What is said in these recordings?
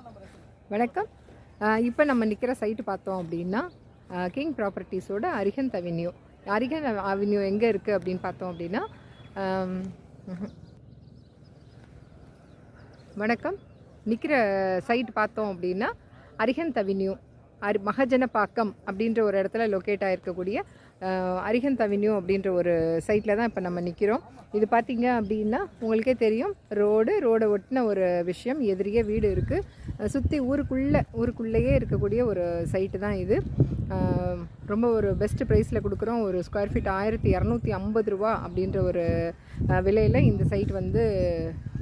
வணக்கம். இப்போ நம்ம நிற்கிற சைட்டு பார்த்தோம் அப்படின்னா கிங் ப்ராப்பர்ட்டிஸோட அரிஹந்த் அவென்யூ. அரிஹந்த் அவென்யூ எங்கே இருக்குது அப்படின்னு பார்த்தோம் அப்படின்னா வணக்கம். நிற்கிற சைட் பார்த்தோம் அப்படின்னா அரிஹந்த் அவென்யூ மகஜனப்பாக்கம் அப்படின்ற ஒரு இடத்துல லொக்கேட் ஆகிருக்கக்கூடிய அரிஹந்த் அவென்யூ அப்படின்ற ஒரு சைட்டில் தான் இப்போ நம்ம நிற்கிறோம். இது பார்த்திங்க அப்படின்னா உங்களுக்கே தெரியும், ரோடை ஒட்டின ஒரு விஷயம், எதிரியே வீடு இருக்குது, சுற்றி ஊருக்குள்ளேயே இருக்கக்கூடிய ஒரு சைட்டு தான் இது. ரொம்ப ஒரு பெஸ்ட் ப்ரைஸில் கொடுக்குறோம். ஒரு ஸ்கொயர் ஃபீட் 1250 ரூபா அப்படின்ற ஒரு விலையில் இந்த சைட் வந்து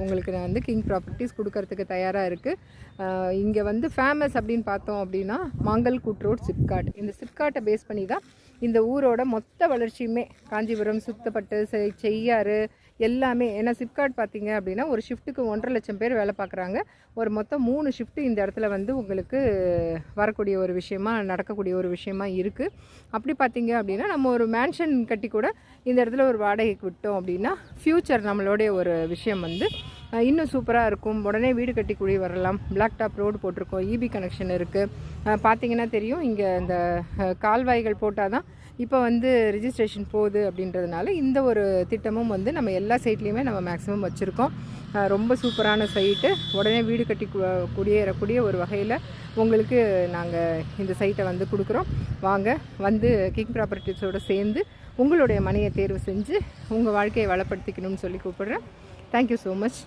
உங்களுக்கு நான் வந்து கிங் ப்ராப்பர்ட்டிஸ் கொடுக்கறதுக்கு தயாராக இருக்குது. இங்கே வந்து ஃபேமஸ் அப்படின்னு பார்த்தோம் அப்படின்னா மாங்கல்குட் ரோட் சிப்காட். இந்த சிப்காட்டை பேஸ் பண்ணி தான் இந்த ஊரோட மொத்த வளர்ச்சியுமே, காஞ்சிபுரம், சுத்தப்பட்டு, செய்யாறு எல்லாமே. ஏன்னா சிப்காட் பார்த்திங்க அப்படின்னா ஒரு ஷிஃப்ட்டுக்கு 1.5 லட்சம் பேர் வேலை பார்க்குறாங்க. ஒரு மொத்தம் 3 ஷிஃப்ட்டு இந்த இடத்துல வந்து உங்களுக்கு வரக்கூடிய ஒரு விஷயமா, நடக்கக்கூடிய ஒரு விஷயமா இருக்குது. அப்படி பார்த்திங்க அப்படின்னா நம்ம ஒரு மேன்ஷன் கட்டி கூட இந்த இடத்துல ஒரு வாடகைக்கு விட்டோம் அப்படின்னா ஃப்யூச்சர் நம்மளுடைய ஒரு விஷயம் வந்து இன்னும் சூப்பராக இருக்கும். உடனே வீடு கட்டி கூடி வரலாம். பிளாக் டாப் ரோடு போட்டிருக்கோம், இபி கனெக்ஷன் இருக்குது. பார்த்திங்கன்னா தெரியும், இங்கே இந்த கால்வாய்கள் போட்டால் தான் இப்போ வந்து ரிஜிஸ்ட்ரேஷன் போகுது அப்படின்றதுனால இந்த ஒரு திட்டமும் வந்து நம்ம எல்லா சைட்லேயுமே நம்ம மேக்ஸிமம் வச்சுருக்கோம். ரொம்ப சூப்பரான சைட்டு. உடனே வீடு கட்டி குடியேறக்கூடிய ஒரு வகையில் உங்களுக்கு நாங்கள் இந்த சைட்டை வந்து கொடுக்குறோம். வாங்க, வந்து கிங் ப்ராப்பர்ட்டிஸோடு சேர்ந்து உங்களுடைய மனையை தேர்வு செஞ்சு உங்கள் வாழ்க்கையை வளப்படுத்திக்கணும்னு சொல்லி கூப்பிடுறேன். Thank you so much.